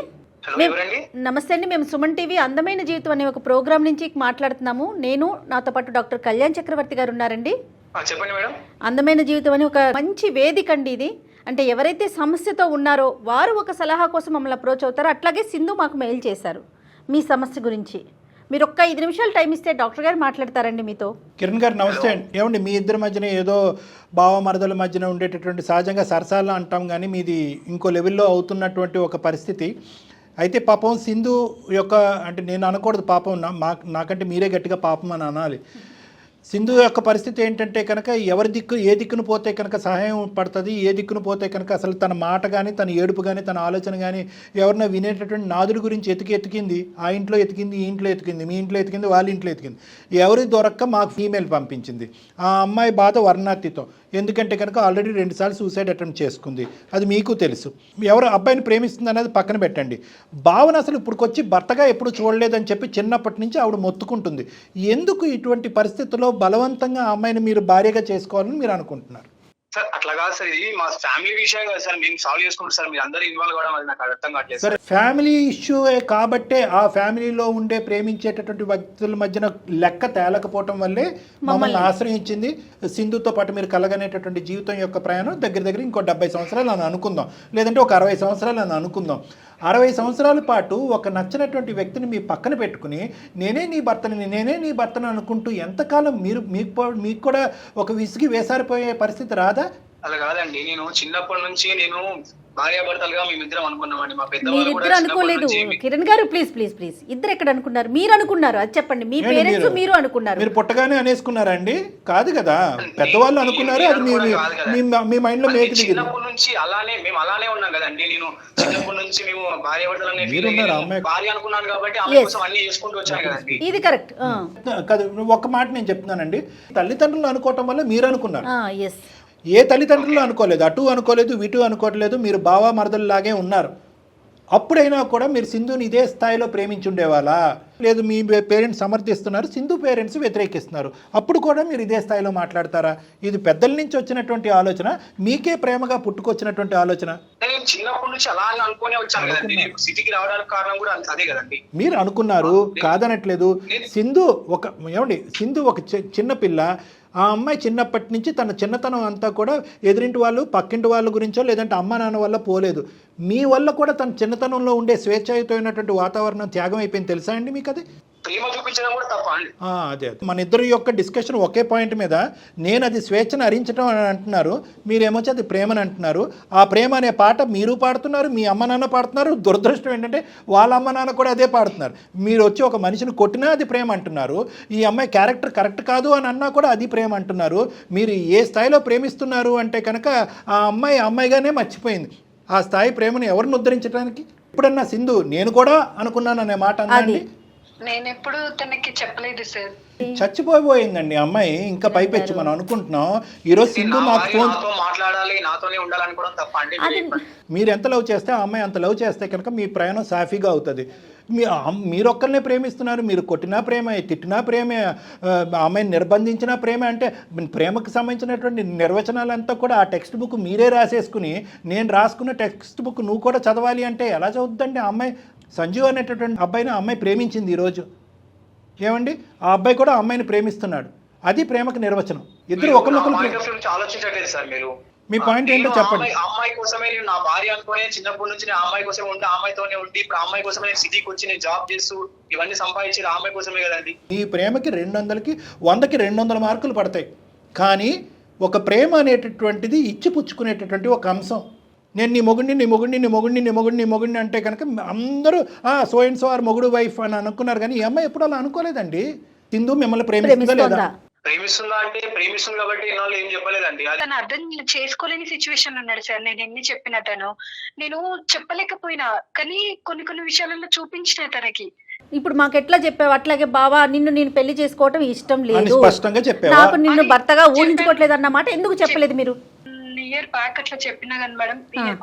నమస్తే అండి, మేము సుమన్ టీవీ అందమైన జీవితం అనే ఒక ప్రోగ్రామ్ నుంచి మాట్లాడుతున్నాము. నేను నాతో పాటు డాక్టర్ కళ్యాణ్ చక్రవర్తి గారు ఉన్నారండి. చెప్పండి మేడం. అందమైన జీవితం అని ఒక మంచి వేదిక అండి ఇది. అంటే ఎవరైతే సమస్యతో ఉన్నారో వారు ఒక సలహా కోసం మమ్మల్ని అప్రోచ్ అవుతారో. అట్లాగే సింధు మాకు మెయిల్ చేశారు మీ సమస్య గురించి. మీరు ఒక్క 5 నిమిషాలు టైం ఇస్తే డాక్టర్ గారు మాట్లాడతారండి మీతో. కిరణ్ గారు నమస్తే అండి. ఏమండి మీ ఇద్దరి మధ్యన ఏదో బావ మరదల మధ్యన ఉండేటటువంటి సహజంగా సరసాలు అంటాం కానీ మీది ఇంకో లెవెల్లో అవుతున్నటువంటి ఒక పరిస్థితి. అయితే పాపం సింధు యొక్క అంటే నేను అనకూడదు పాపం, నాకంటే మీరే గట్టిగా పాపం అని అనాలి. సింధు యొక్క పరిస్థితి ఏంటంటే కనుక ఎవరి దిక్కు ఏ దిక్కును పోతే కనుక సహాయం పడుతుంది, ఏ దిక్కును పోతే కనుక అసలు తన మాట కానీ తన ఏడుపు కానీ తన ఆలోచన కానీ ఎవరినో వినేటటువంటి నాదుడి గురించి ఎతికింది. ఆ ఇంట్లో ఎతికింది, ఈ ఇంట్లో ఎతికింది, మీ ఇంట్లో ఎతికింది, వాళ్ళ ఇంట్లో ఎతికింది. ఎవరి దొరక్క మాకు ఫీమేల్ పంపించింది. ఆ అమ్మాయి బాధ వర్ణాతితో. ఎందుకంటే కనుక ఆల్రెడీ 2 సార్లు సూసైడ్ అటెంప్ట్ చేసుకుంది. అది మీకు తెలుసు. ఎవరు అబ్బాయిని ప్రేమిస్తుంది అనేది పక్కన పెట్టండి. భావన అసలు ఇప్పుడుకొచ్చి భర్తగా ఎప్పుడు చూడలేదని చెప్పి చిన్నప్పటి నుంచి ఆవిడ మొత్తుకుంటుంది. ఎందుకు ఇటువంటి పరిస్థితుల్లో బలవంతంగా ఆ అమ్మాయిని మీరు భార్యగా చేసుకోవాలని మీరు అనుకుంటున్నారు? సార్ అట్లా కాదు సార్, ఇది మా ఫ్యామిలీ విషయం కదా సార్, మేము సాల్వ్ చేసుకుంటాం సార్, మీరు అందరూ ఇన్వాల్వ్ కావడం అది నాకు అర్థం కావట్లేదు సరే, ఫ్యామిలీ ఇష్యూ కాబట్టే ఆ ఫ్యామిలీలో ఉండే ప్రేమించేటటువంటి వ్యక్తుల మధ్యన లెక్క తేలకపోవటం వల్లే మమ్మల్ని ఆశ్రయించింది. సింధుతో పాటు మీరు కలగనేటటువంటి జీవితం యొక్క ప్రయాణం దగ్గర ఇంకో 70 సంవత్సరాలు అని అనుకుందాం, లేదంటే ఒక 60 సంవత్సరాలు అని అనుకుందాం. 60 సంవత్సరాల పాటు ఒక నచ్చినటువంటి వ్యక్తిని మీ పక్కన పెట్టుకుని నేనే నీ భర్తను అనుకుంటూ ఎంతకాలం మీకు కూడా ఒక విసిగి వేసారిపోయే పరిస్థితి రాదా? అలా కాదండి, నేను చిన్నప్పటి నుంచి నేను భార్యాభర్తలుగా మేమిద్దరం అనుకున్నామండి. మా మీరిద్దరు అనుకోలేదు కిరణ్ గారు, ప్లీజ్ ఇద్దరు ఎక్కడ అనుకున్నారు? మీరు అనుకున్నారు, అది చెప్పండి. మీ పేరెంట్స్ మీరు అనుకున్నారు? మీరు పుట్టగానే అనేసుకున్నారండి? కాదు కదా, పెద్దవాళ్ళు అనుకున్నారు. అది మీ మైండ్ లో మేకి దిగింది. చిన్నప్పటి నుంచి మేము అలానే ఉన్నాం కదండి. నేను చిన్నప్పటి నుంచి మేము భార్యాభర్తలనే భార్య అనుకున్నాను కాబట్టి ఆమె కోసం అన్ని చేసుకుంటూ వచ్చాను కదండి. ఇది కరెక్ట్ కాదు, ఒక మాట నేను చెప్తున్నానండి, తల్లిదండ్రులు అనుకోవటం వల్ల మీరు అనుకున్నారు. ఏ తల్లిదండ్రులు అనుకోలేదు, అటు అనుకోలేదు, ఇటు అనుకోవట్లేదు, మీరు బావ మరదల్లాగే ఉన్నారు. అప్పుడైనా కూడా మీరు సింధుని ఇదే స్థాయిలో ప్రేమించుండేవాళ్ళా? లేదు, మీ పేరెంట్స్ సమర్థిస్తున్నారు, సింధు పేరెంట్స్ వ్యతిరేకిస్తున్నారు, అప్పుడు కూడా మీరు ఇదే స్థాయిలో మాట్లాడతారా? ఇది పెద్దల నుంచి వచ్చినటువంటి ఆలోచన, మీకే ప్రేమగా పుట్టుకొచ్చినటువంటి ఆలోచన. చిన్నప్పటి నుంచి అలా అనుకునే వచ్చాను కదండి, సిటీకి రావడానికి కారణం కూడా అదే కదండి. మీరు అనుకున్నారు, కాదనట్లేదు. సింధు ఒక చిన్న పిల్ల. ఆ అమ్మాయి చిన్నప్పటి నుంచి తన చిన్నతనం అంతా కూడా ఎదురింటి వాళ్ళు, పక్కింటి వాళ్ళ గురించో లేదంటే అమ్మ నాన్న వల్ల పోలేదు. మీ వల్ల కూడా తన చిన్నతనంలో ఉండే స్వేచ్ఛయుతమైనటువంటి వాతావరణం త్యాగం అయిపోయింది. తెలుసా అండి మీకు అది? ప్రేమ చూపించడం కూడా తప్ప అండి. అదే మన ఇద్దరు యొక్క డిస్కషన్ ఒకే పాయింట్ మీద, నేను అది స్వేచ్ఛను హరించడం అని అంటున్నారు, మీరేమొచ్చి అది ప్రేమని అంటున్నారు. ఆ ప్రేమ అనే పాట మీరు పాడుతున్నారు, మీ అమ్మ నాన్న పాడుతున్నారు. దురదృష్టం ఏంటంటే వాళ్ళ అమ్మ నాన్న కూడా అదే పాడుతున్నారు. మీరు వచ్చి ఒక మనిషిని కొట్టినా అది ప్రేమ అంటున్నారు, ఈ అమ్మాయి క్యారెక్టర్ కరెక్ట్ కాదు అని అన్నా కూడా అది ప్రేమ అంటున్నారు. మీరు ఏ స్థాయిలో ప్రేమిస్తున్నారు అంటే కనుక ఆ అమ్మాయిగానే మర్చిపోయింది. ఆ స్థాయి ప్రేమను ఎవరిని ఉద్ధరించడానికి? ఇప్పుడన్నా సింధు నేను కూడా అనుకున్నాను అనే మాట అనండి. నేను ఎప్పుడు తనకి చెప్పలేదు సార్. చచ్చిపోయిందండి అమ్మాయి, ఇంకా పైపెచ్చి మనం అనుకుంటున్నాం. ఈరోజు సింధు నాకు ఫోన్ మాట్లాడాలి, నాతోనే ఉండాలనుకోవడం తప్ప అండి. మీరు ఎంత లవ్ చేస్తే ఆ అమ్మాయి అంత లవ్ చేస్తే కనుక మీ ప్రయాణం సాఫీగా అవుతుంది. మీరు ఒక్కరినే ప్రేమిస్తున్నారు, మీరు కొట్టినా ప్రేమ, తిట్టినా ప్రేమే, అమ్మాయిని నిర్బంధించినా ప్రేమ. అంటే ప్రేమకు సంబంధించినటువంటి నిర్వచనాలంతా కూడా ఆ టెక్స్ట్ బుక్ మీరే రాసేసుకుని, నేను రాసుకున్న టెక్స్ట్ బుక్ నువ్వు కూడా చదవాలి అంటే ఎలా చదువుతుందండి? ఆ అమ్మాయి సంజీవ్ అనేటటువంటి అబ్బాయిని ఆ అమ్మాయి ప్రేమించింది ఈరోజు. ఏమండి, ఆ అబ్బాయి కూడా ఆ అమ్మాయిని ప్రేమిస్తున్నాడు. అది ప్రేమకు నిర్వచనం. ఇద్దరు ఒకరినొకరు ఆలోచించట్లేదు సార్ మీరు. మీ పాయింట్ ఏంటో చెప్పండి. అమ్మాయి కోసమే నేను నా భార్య అనుకునే చిన్నప్పటి నుంచి నేను అమ్మాయి కోసమే ఉంటే, అమ్మాయితోనే ఉండి ఇప్పుడు అమ్మాయి కోసమే నేను సిటీకి వచ్చి నేను జాబ్ చేస్తూ ఇవన్నీ సంపాదించి అమ్మాయి కోసమే కదండి. ఈ ప్రేమకి 200కి 100కి 200 మార్కులు పడతాయి. కానీ ఒక ప్రేమ అనేటటువంటిది ఇచ్చిపుచ్చుకునేటటువంటి ఒక అంశం. నేను నీ మొగుడిని అంటే కనుక అందరూ సో అండ్ సో ఆర్ మొగుడు వైఫ్ అని అనుకున్నారు. కానీ ఈ అమ్మాయి ఎప్పుడు అలా అనుకోలేదండి. సింధు మిమ్మల్ని ప్రేమిస్తుందా లేదా? ప్రేమిస్తుందా అంటే ప్రేమిస్తుంది కాబట్టి ఎన్నాళ్ళు ఏం చెప్పలేదండి. తను అర్థం చేసుకోలేని సిచ్యువేషన్ ఉన్నాడు సార్. నేను ఎన్ని చెప్పిన నేను చెప్పలేకపోయినా, కానీ కొన్ని విషయాలలో చూపించిన తనకి. ఇప్పుడు మాకు ఎట్లా చెప్పావు? అట్లాగే బావా నేను పెళ్లి చేసుకోవటం ఇష్టం లేదు, స్పష్టంగా చెప్పావా? నాకు నిన్ను భర్తగా ఊహించుకోవట్లేదు అన్నమాట ఎందుకు చెప్పలేదు మీరు? ఇయర్ బ్యాక్ అట్లా చెప్పినా కానీ మేడం,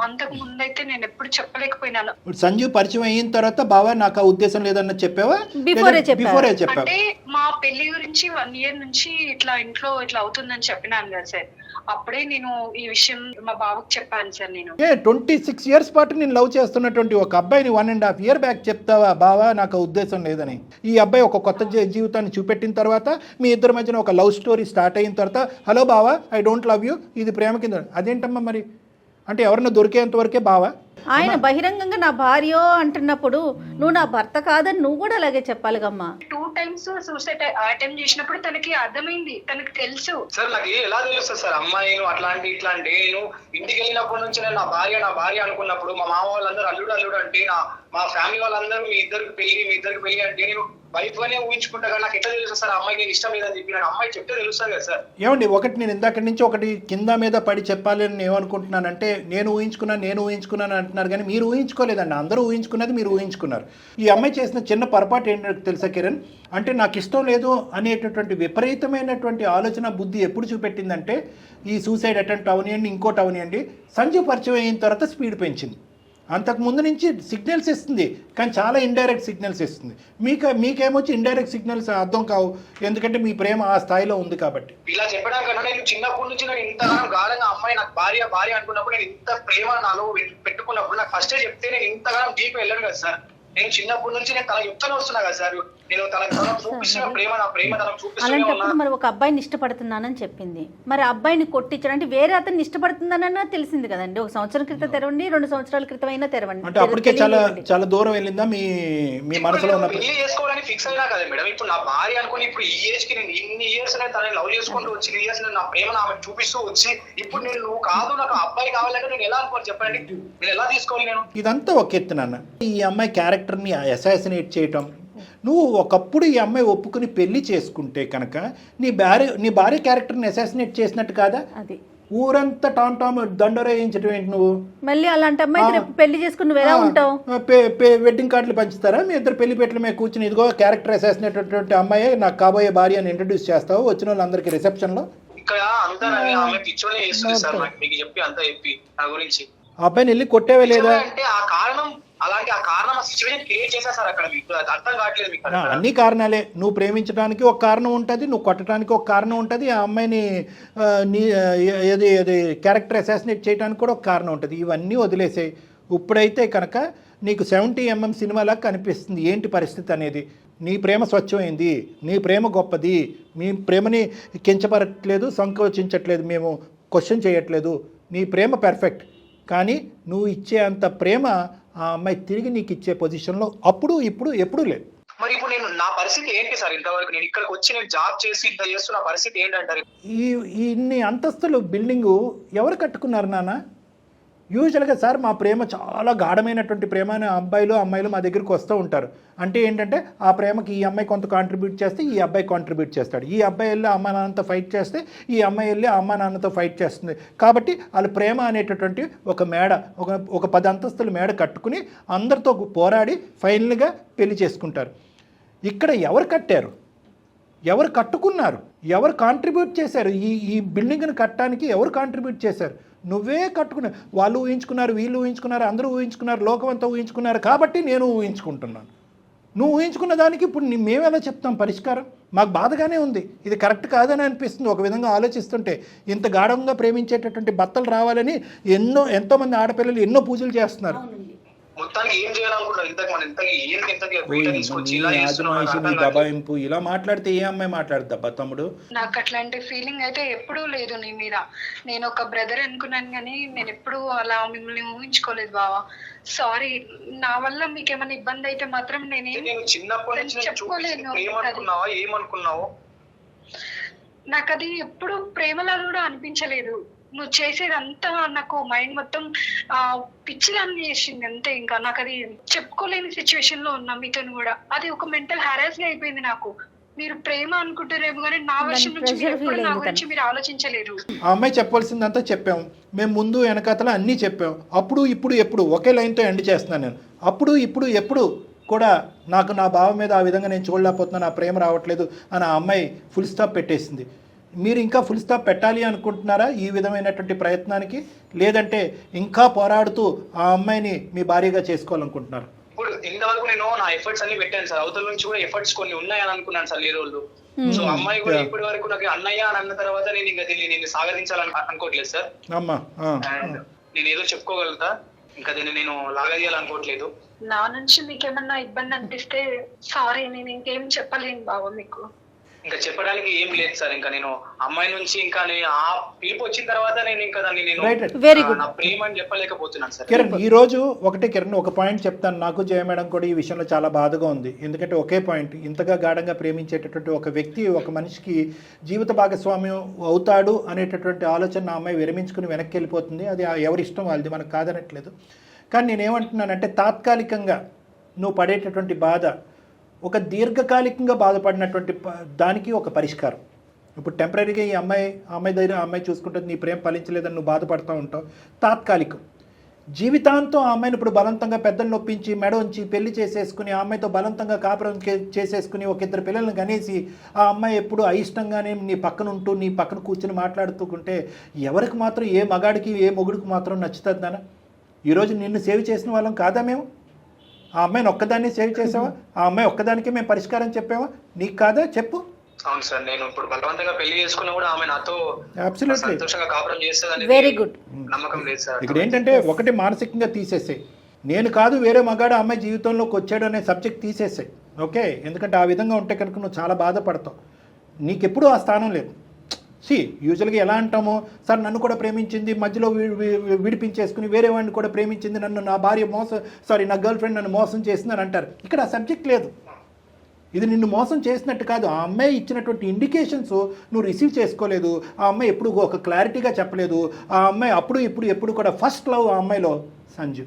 అంతకు ముందైతే నేను ఎప్పుడు చెప్పలేకపోయినాను. సంజీవ్ పరిచయం అయిన తర్వాత బావా నాకు ఆ ఉద్దేశం లేదన్న చెప్పావా? బిఫోరే చెప్పావా? అంటే మా పెళ్లి గురించి 1 year నుంచి ఇట్లా ఇంట్లో ఇట్లా అవుతుందని చెప్పినాను కదా సార్. అప్పుడే నేను ఈ విషయం మా బావకు చెప్పాను సార్. నేను 26 years పాటు నేను లవ్ చేస్తున్నటువంటి ఒక అబ్బాయిని 1.5 year బ్యాక్ చెప్తావా బావా నాకు ఉద్దేశం లేదని? ఈ అబ్బాయి ఒక కొత్త జీవితాన్ని చూపెట్టిన తర్వాత, మీ ఇద్దరి మధ్యన ఒక లవ్ స్టోరీ స్టార్ట్ అయిన తర్వాత, హలో బావా ఐ డోంట్ లవ్ యూ, ఇది ప్రేమ కింద. అదేంటమ్మా మరి? అంటే ఎవరన్నా దొరికేంత వరకే బావా? ఆయన బహిరంగంగా నా భార్య అంటున్నప్పుడు నువ్వు నా భర్త కాదని నువ్వు కూడా అలాగే చెప్పాలిగమ్మా. 2 times సూసైడ్ అటెంప్ట్ చేసినప్పుడు తనకి అర్థమైంది, తనకి తెలుసు సార్. నాకు ఎలా తెలుస్తుంది సార్ అమ్మాయి అట్లాంటి ఇట్లాంటి? నేను ఇంటికి వెళ్ళినప్పటి నుంచి నేను నా భార్య అనుకున్నప్పుడు మా మామ వాళ్ళందరూ అల్లుడు అంటే, మా ఫ్యామిలీ వాళ్ళందరూ మీ ఇద్దరికి పెళ్లి అంటే నేను వైఫ్ అనే ఊహించుకుంటా. కానీ నాకు ఎట్లా తెలుసు సార్ అమ్మాయి నేను ఇష్టం లేదని చెప్పి? నాకు అమ్మాయి చెప్తే తెలుస్తుంది కదా సార్. ఏమండి, ఒకటి నేను ఇందాక నుంచి ఒకటి కింద మీద పడి చెప్పాలి అని ఏమనుకుంటున్నానంటే, నేను ఊహించుకున్నాను అంటున్నారు కానీ మీరు ఊహించుకోలేదండి. అందరూ ఊహించుకున్నది మీరు ఊహించుకున్నారు. ఈ అమ్మాయి చేసిన చిన్న పొరపాటు ఏంటో తెలుసా కిరణ్? అంటే నాకు ఇష్టం లేదు అనేటటువంటి విపరీతమైనటువంటి ఆలోచన బుద్ధి ఎప్పుడు చూపెట్టిందంటే, ఈ సూసైడ్ అటెంప్ట్ అవనియండి, ఇంకోటి అవనియండి, సంజీవ్ పరిచయం అయిన తర్వాత స్పీడ్ పెంచింది. అంతకు ముందు నుంచి సిగ్నల్స్ ఇస్తుంది, కానీ చాలా ఇండైరెక్ట్ సిగ్నల్స్ ఇస్తుంది. మీకేమొచ్చి ఇండైరెక్ట్ సిగ్నల్స్ అర్థం కావు, ఎందుకంటే మీ ప్రేమ ఆ స్థాయిలో ఉంది కాబట్టి. ఇలా చెప్పడానికన్నా నేను చిన్నప్పటి నుంచి నేను ఇంతగానో గాఢంగా అమ్మాయి నాకు భార్య అనుకున్నప్పుడు, నేను ఇంత ప్రేమ నాలో పెట్టుకున్నప్పుడు నాకు ఫస్టే చెప్తే నేను ఇంతగానో డీప్ వెళ్ళాను కదా సార్. నేను చిన్నప్పటి నుంచి నేను తన చెప్తానే వస్తున్నా కదా సార్, నేను తనకు చూపిస్తున్న ప్రేమ, నా ప్రేమ తనకు చూపిస్తున్నా. అలాంటప్పుడు మరి ఒక అబ్బాయిని ఇష్టపడుతున్నానని చెప్పింది, మరి అబ్బాయిని కొట్టించడం అంటే వేరే అతన్ని ఇష్టపడుతుందనన్నా తెలిసింది కదండి. 1 సంవత్సరం క్రితం తెరవండి, 2 సంవత్సరాల క్రితం అయినా తెరవండి. అంటే అప్పటికే చాలా దూరం వెళ్ళిందా మీ మనసులో ఉన్న? పెళ్లి చేసుకోవడానికి ఫిక్స్ అయినా కదా మేడం. ఇప్పుడు నా భార్య అనుకుని ఇప్పుడు ఈ ఏజ్ కి నేను ఇన్ని ఇయర్స్ తనని లవ్ చేసుకుంటూ వచ్చి ఇయర్స్ నా ప్రేమ ఆమె చూపిస్తూ వచ్చి ఇప్పుడు నేను నువ్వు కాదు నాకు అబ్బాయి కావాలంటే నేను ఎలా అనుకోని చెప్పండి, నేను ఎలా తీసుకోవాలి? నేను ఇదంతా ఒక ఎత్తు నాన్న. ఈ అమ్మాయి క్యారెక్టర్ని అసాసినేట్ చేయటం, నువ్వు ఒకప్పుడు ఈ అమ్మాయి ఒప్పుకుని పెళ్లి చేసుకుంటే కనుక నీ భార్య క్యారెక్టర్ని అసాసినేట్ చేసినట్టు కాదా? అది ఊరంతా టామ్ దండోరేయించడం ఏంటి నువ్వు? మళ్ళీ అలాంటి అమ్మాయి రేపు పెళ్లి చేసుకుని నువ్వు ఎలా ఉంటావు? వెడ్డింగ్ కార్డులు పంచుతారా? మీ ఇద్దరు పెళ్లి పెట్టల మీద కూర్చుని ఇదిగో క్యారెక్టర్ అసాసినేటటువంటి అమ్మాయి నాకు కాబోయే భార్య అని ఇంట్రడ్యూస్ చేస్తావు వచ్చిన వాళ్ళందరికీ రిసెప్షన్లో? ఇక్కడ అంతా ఆమె పిచ్చోనే చేస్తుంది సార్, మీకు చెప్పి అంతా చెప్పి నా గురించి. ఆ అబ్బాయిని వెళ్ళి కొట్టేవే లేదా? అంటే ఆ కారణం ఆ సిచ్యువేషన్ క్రియేట్ చేశా సార్ అక్కడ, మీకు అర్థం కావట్లేదు మీకు. అన్ని కారణాలే. నువ్వు ప్రేమించడానికి ఒక కారణం ఉంటుంది, నువ్వు కొట్టడానికి ఒక కారణం ఉంటుంది, ఆ అమ్మాయిని ఏది క్యారెక్టర్ అసాసినేట్ చేయడానికి కూడా ఒక కారణం ఉంటుంది. ఇవన్నీ వదిలేసాయి. ఇప్పుడైతే కనుక నీకు 70mm సినిమాలా కనిపిస్తుంది ఏంటి పరిస్థితి అనేది. నీ ప్రేమ స్వచ్ఛమైంది, నీ ప్రేమ గొప్పది, మీ ప్రేమని కించపరట్లేదు, సంకోచించట్లేదు, మేము క్వశ్చన్ చేయట్లేదు. నీ ప్రేమ పర్ఫెక్ట్. కానీ నువ్వు ఇచ్చే అంత ప్రేమ ఆ అమ్మాయి తిరిగి నీకు ఇచ్చే పొజిషన్లో అప్పుడు ఇప్పుడు ఎప్పుడూ లేదు. మరి ఇప్పుడు నేను నా పరిస్థితి ఏంటి సార్? ఇంతవరకు నేను ఇక్కడికి వచ్చి నేను జాబ్ చేసి ఇంత చేస్తున్న పరిస్థితి ఏంటంటారు? ఇన్ని అంతస్తులు బిల్డింగు ఎవరు కట్టుకున్నారు నాన్న? యూజువల్గా సార్ మా ప్రేమ చాలా గాఢమైనటువంటి ప్రేమ అని అమ్మాయిలు మా దగ్గరికి వస్తూ ఉంటారు. అంటే ఏంటంటే ఆ ప్రేమకి ఈ అమ్మాయి కొంత కాంట్రిబ్యూట్ చేస్తే ఈ అబ్బాయి కాంట్రిబ్యూట్ చేస్తాడు, ఈ అబ్బాయి వెళ్ళి అమ్మ నాన్నతో ఫైట్ చేస్తే ఈ అమ్మాయి వెళ్ళి అమ్మ నాన్నతో ఫైట్ చేస్తుంది. కాబట్టి వాళ్ళు ప్రేమ అనేటటువంటి ఒక మేడ, ఒక 10 అంతస్తుల మేడ కట్టుకుని అందరితో పోరాడి ఫైనల్గా పెళ్లి చేసుకుంటారు. ఇక్కడ ఎవరు కట్టారు, ఎవరు కట్టుకున్నారు, ఎవరు కాంట్రిబ్యూట్ చేశారు? ఈ బిల్డింగ్ని కట్టడానికి ఎవరు కాంట్రిబ్యూట్ చేశారు? నువ్వే కట్టుకున్నారు. వాళ్ళు ఊహించుకున్నారు, వీళ్ళు ఊహించుకున్నారు, అందరూ ఊహించుకున్నారు, లోకమంతా ఊహించుకున్నారు. కాబట్టి నేను ఊహించుకుంటున్నాను. నువ్వు ఊహించుకున్న దానికి ఇప్పుడు మేము ఎలా చెప్తాం పరిష్కారం? మాకు బాధగానే ఉంది, ఇది కరెక్ట్ కాదని అనిపిస్తుంది. ఒక విధంగా ఆలోచిస్తుంటే ఇంత గాఢంగా ప్రేమించేటటువంటి భర్తలు రావాలని ఎంతోమంది ఆడపిల్లలు ఎన్నో పూజలు చేస్తున్నారు. మొత్తానికి ఏం చేయాలనుకుంటున్నారు? దబాయింపు ఇలా మాట్లాడితే ఏ అమ్మాయి మాట్లాడుతా తమ్ముడు? నాకు అట్లాంటి ఫీలింగ్ అయితే ఎప్పుడూ లేదు నీ మీద. నేను ఒక బ్రదర్ అనుకున్నాను కానీ నేను ఎప్పుడూ అలా మిమ్మల్ని ఊహించుకోలేదు బావా. సారీ, నా వల్ల మీకు ఏమైనా ఇబ్బంది అయితే మాత్రం నేను చిన్నప్పటి నుంచి చెప్పుకోలేను. ఏమనుకున్నావు? నాకు అది ఎప్పుడు ప్రేమలా కూడా అనిపించలేదు. నువ్వు చేసేదంతా నాకు మైండ్ మొత్తం పిచ్చిదాన్ని చేసింది అంతే. ఇంకా నాకు అది చెప్పుకోలేని సిచ్యువేషన్ లో ఉన్నా మీతో కూడా. అది ఒక మెంటల్ హారాస్ గా అయిపోయింది నాకు. మీరు ప్రేమ అనుకుంటారేమో కానీ నా వర్షం నుంచి నా గురించి మీరు ఆలోచించలేరు. ఆ అమ్మాయి చెప్పవలసిందంతా చెప్పాము మేము, ముందు వెనకాతల అన్నీ చెప్పాము. అప్పుడు ఇప్పుడు ఎప్పుడు ఒకే లైన్తో ఎండ్ చేస్తున్నాను నేను. అప్పుడు ఇప్పుడు ఎప్పుడు కూడా నాకు నా భావం మీద ఆ విధంగా నేను చూడలేకపోతున్నాను, నా ప్రేమ రావట్లేదు అని ఆ అమ్మాయి ఫుల్ స్టాప్ పెట్టేసింది. మీరు ఇంకా ఫుల్ స్టాప్ పెట్టాలి అనుకుంటున్నారా ఈ విధమైనటువంటి ప్రయత్నానికి? లేదంటే ఇంకా పోరాడుతూ ఆ అమ్మాయిని మీ భార్యగా చేసుకోవాలనుకుంటున్నారు? ఇప్పుడు ఇంతవరకు నేను నా ఎఫర్ట్స్ అన్ని పెట్టాను సార్. అవతల నుంచి కూడా ఎఫర్ట్స్ కొన్ని ఉన్నాయని అనుకున్నాను సార్ ఈ రోజు. సో అమ్మాయి కూడా ఇప్పటి వరకు నాకు అన్నయ్య అని అన్న తర్వాత నేను ఇంకా దీన్ని నేను సాగరించాలని అనుకోవట్లేదు సార్. నేను ఏదో చెప్పుకోగలుగుతా, ఇంకా దీన్ని నేను లాగదీయాలనుకోవట్లేదు. నా నుంచి మీకేమన్నా ఇబ్బంది అనిపిస్తే సారీ, నేను ఇంకేం చెప్పలేను బావ మీకు. ఇంకా చెప్పడానికి ఏం లేదు సార్. ఇంకా నేను అమ్మాయి నుంచి ఇంకా ఆ పిలుపు వచ్చిన తర్వాత నేను ఇంకా దాన్ని నేను నా ప్రేమ అని చెప్పలేకపోతున్నాను సార్. కిరణ్, ఈ రోజు కిరణ్ ఒక పాయింట్ చెప్తాను. నాకు జయ మేడం కూడా ఈ విషయంలో చాలా బాధగా ఉంది. ఎందుకంటే ఒకే పాయింట్, ఇంతగా గాఢంగా ప్రేమించేటటువంటి ఒక వ్యక్తి ఒక మనిషికి జీవిత భాగస్వామ్యం అవుతాడు అనేటటువంటి ఆలోచన ఆ అమ్మాయి విరమించుకుని వెనక్కి వెళ్ళిపోతుంది. అది ఎవరి ఇష్టం వాళ్ళది, మనకు కాదనట్లేదు. కానీ నేనేమంటున్నానంటే తాత్కాలికంగా నువ్వు పడేటటువంటి బాధ ఒక దీర్ఘకాలికంగా బాధపడినటువంటి దానికి ఒక పరిష్కారం. ఇప్పుడు టెంపరీగా ఈ అమ్మాయి దగ్గర అమ్మాయి చూసుకుంటుంది, నీ ప్రేమ ఫలించలేదని నువ్వు బాధపడుతూ ఉంటావు. తాత్కాలికం. జీవితాంతం ఆ అమ్మాయిని ఇప్పుడు బలవంతంగా పెద్దలు నొప్పించి మెడ ఉంచి పెళ్లి చేసేసుకుని ఆ అమ్మాయితో బలవంతంగా కాపురం చేసేసుకుని ఒక 2 పిల్లలను కనేసి ఆ అమ్మాయి ఎప్పుడు అయిష్టంగానే నీ పక్కన ఉంటూ నీ పక్కన కూర్చుని మాట్లాడుతుంటే ఎవరికి మాత్రం, ఏ మగాడికి ఏ మొగుడికి మాత్రం నచ్చుతుందనా? ఈరోజు నిన్ను సేవ్ చేసిన వాళ్ళం కాదా మేము? ఆ అమ్మాయిని ఒక్కదాన్ని సేవ్ చేసావా? ఆ అమ్మాయి ఒక్కదానికే మేము పరిష్కారం చెప్పావా? నీకు కాదా? చెప్పు. అవును సార్, నేను ఇప్పుడు బలవంతంగా పెళ్లి చేసుకున్నా కూడా ఆమె నాతో అబ్సల్యూట్లీ సంతోషంగా కాపురం చేస్తుందని వెరీ గుడ్. నమ్మకం లేదు సార్. ఇక్కడ ఏంటంటే ఒకటి మానసికంగా తీసేసాయి. నేను కాదు వేరే మగాడు అమ్మాయి జీవితంలోకి వచ్చాడు అనే సబ్జెక్ట్ తీసేసాయి. ఓకే, ఎందుకంటే ఆ విధంగా ఉంటే కనుక నువ్వు చాలా బాధపడతావు. నీకెప్పుడు ఆ స్థానం లేదు. యూజువల్గా ఎలా అంటామో, సార్ నన్ను కూడా ప్రేమించింది, మధ్యలో విడిపించేసుకుని వేరే వాడిని కూడా ప్రేమించింది, నన్ను నా భార్య నా గర్ల్ ఫ్రెండ్ నన్ను మోసం చేసిందని అంటారు. ఇక్కడ ఆ సబ్జెక్ట్ లేదు. ఇది నిన్ను మోసం చేసినట్టు కాదు. ఆ అమ్మాయి ఇచ్చినటువంటి ఇండికేషన్స్ నువ్వు రిసీవ్ చేసుకోలేదు. ఆ అమ్మాయి ఎప్పుడు ఒక క్లారిటీగా చెప్పలేదు. ఆ అమ్మాయి ఎప్పుడు కూడా ఫస్ట్ లవ్ ఆ అమ్మాయిలో సంజు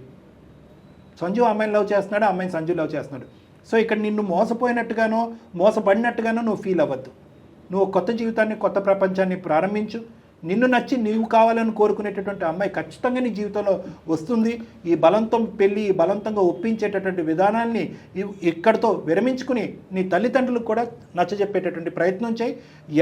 ఆ అమ్మాయిని లవ్ చేస్తున్నాడు, ఆ అమ్మాయిని సంజు లవ్ చేస్తున్నాడు. సో ఇక్కడ నిన్ను మోసపోయినట్టుగానో మోసపడినట్టుగానో నువ్వు ఫీల్ అవ్వద్దు. నువ్వు కొత్త జీవితాన్ని, కొత్త ప్రపంచాన్ని ప్రారంభించు. నిన్ను నచ్చి నీవు కావాలని కోరుకునేటటువంటి అమ్మాయి ఖచ్చితంగా నీ జీవితంలో వస్తుంది. ఈ బలంతో పెళ్ళి, ఈ బలవంతంగా ఒప్పించేటటువంటి విధానాన్ని ఇక్కడితో విరమించుకుని నీ తల్లిదండ్రులకు కూడా నచ్చజెప్పేటటువంటి ప్రయత్నం చేయి.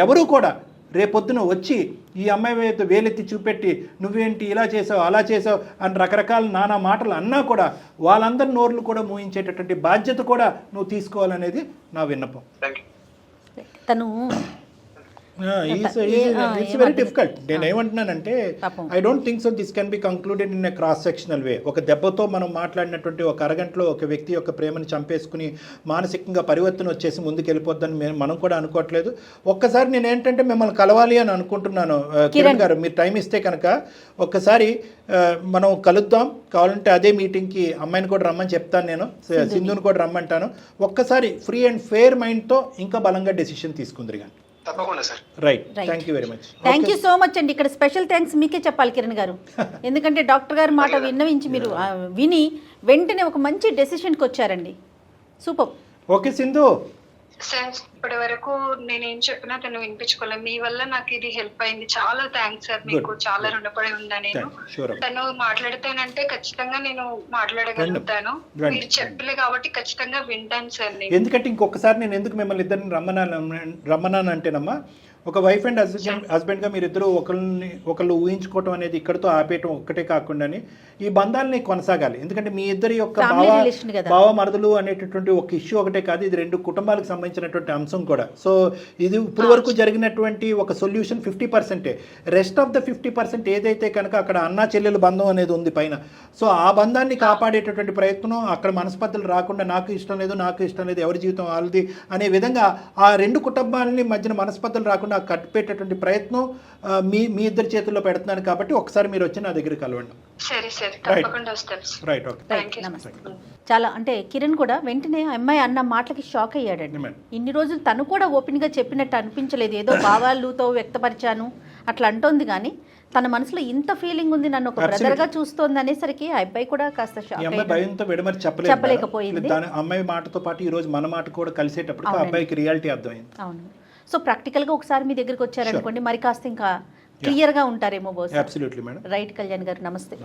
ఎవరూ కూడా రేపొద్దున వచ్చి ఈ అమ్మాయి మీద వేలెత్తి చూపెట్టి నువ్వేంటి ఇలా చేసావు అలా చేసావు అని రకరకాల నానా మాటలు అన్నా కూడా వాళ్ళందరి నోర్లు కూడా మూయించేటటువంటి బాధ్యత కూడా నువ్వు తీసుకోవాలనేది నా విన్నపం. తను ఇట్స్ వెరీ డిఫికల్ట్. నేను ఏమంటున్నానంటే I don't think so this can be concluded in a cross sectional way. ఒక దెబ్బతో మనం మాట్లాడినటువంటి ఒక అరగంటలో ఒక వ్యక్తి యొక్క ప్రేమను చంపేసుకుని మానసికంగా పరివర్తన వచ్చేసి ముందుకు వెళ్ళిపోద్దని మనం కూడా అనుకోవట్లేదు. ఒక్కసారి నేను ఏంటంటే మిమ్మల్ని కలవాలి అని అనుకుంటున్నాను. కిరణ్ గారు, మీరు టైం ఇస్తే కనుక ఒక్కసారి మనం కలుద్దాం. కావాలంటే అదే మీటింగ్కి అమ్మాయిని కూడా రమ్మని చెప్తాను, నేను సింధుని కూడా రమ్మంటాను. ఒక్కసారి ఫ్రీ అండ్ ఫెయిర్ మైండ్తో ఇంకా బలంగా డెసిషన్ తీసుకుందరు కానీ. తప్పకుండా sir. Right, thank you very much. Thank you so much అండి. ఇక్కడ స్పెషల్ థ్యాంక్స్ మీకే చెప్పాలి కిరణ్ గారు. ఎందుకంటే డాక్టర్ గారి మాట విన్నవించి మీరు విని వెంటనే ఒక మంచి డెసిషన్కి వచ్చారండి. సూపర్. ఓకే సింధు. సార్ ఇప్పటి వరకు నేనేం చెప్పినా తను వినిపించుకోలేదు. మీ వల్ల నాకు ఇది హెల్ప్ అయింది. చాలా థ్యాంక్స్ సార్. మీకు చాలా రుణపడి ఉందా నేను. తను మాట్లాడితేనంటే ఖచ్చితంగా నేను మాట్లాడగలుగుతాను. మీరు చెప్పలే కాబట్టి ఖచ్చితంగా వింటాను సార్ నేను. ఎందుకంటే ఇంకొకసారి నేను ఎందుకు మిమ్మల్ని ఇద్దరిని రమ్మన్నానంటేనమ్మా, ఒక వైఫ్ అండ్ హస్బెండ్గా మీరిద్దరూ ఒకళ్ళు ఊహించుకోవటం అనేది ఇక్కడితో ఆపేయటం ఒక్కటే కాకుండా ఈ బంధాలని కొనసాగాలి. ఎందుకంటే మీ ఇద్దరి యొక్క బావ మరదలు అనేటటువంటి ఒక ఇష్యూ ఒకటే కాదు, ఇది 2 కుటుంబాలకు సంబంధించినటువంటి అంశం కూడా. సో ఇది ఇప్పుడు వరకు జరిగినటువంటి ఒక సొల్యూషన్ 50%. రెస్ట్ ఆఫ్ ద 50% ఏదైతే కనుక అక్కడ అన్నా చెల్లెలు బంధం అనేది ఉంది పైన. సో ఆ బంధాన్ని కాపాడేటటువంటి ప్రయత్నం, అక్కడ మనస్పర్ధలు రాకుండా నాకు ఇష్టం లేదు ఎవరి జీవితం వాళ్ళది అనే విధంగా ఆ 2 కుటుంబాలని మధ్యన మనస్పర్ధలు రాకుండా కట్టిపెట్టేటువంటి ప్రయత్నం మీ ఇద్దరి చేతుల్లో పెడుతున్నాను. కాబట్టి ఒకసారి మీరు వచ్చి నా దగ్గర కలవండి. సరే సరే, తప్పకుండా వస్తాను. Right, okay. చాలా అంటే కిరణ్ కూడా వెంటనే అమ్మాయి అన్న మాటలకి షాక్ అయ్యాడండి. ఇన్ని రోజులు తను కూడా ఓపెన్గా చెప్పినట్టు అనిపించలేదు. ఏదో భావాలతో వ్యక్తపరిచాను అట్లా అంటోంది, కానీ తన మనసులో ఇంత ఫీలింగ్ ఉంది, నన్ను ఒక బ్రదర్గా చూస్తోంది అనేసరికి ఆ అబ్బాయి కూడా కాస్త చెప్పలేకపోయింది. అమ్మాయి మాటతో పాటు ఈ రోజు మన మాట కూడా కలిసేటప్పుడు అబ్బాయికి రియాలిటీ అర్థమైంది. అవును. సో ప్రాక్టికల్గా ఒకసారి మీ దగ్గరికి వచ్చారనుకోండి, మరి కాస్త ఇంకా క్లియర్గా ఉంటారేమో బహుశా. Absolutely madam. రైట్ కళ్యాణ్ గారు, నమస్తే.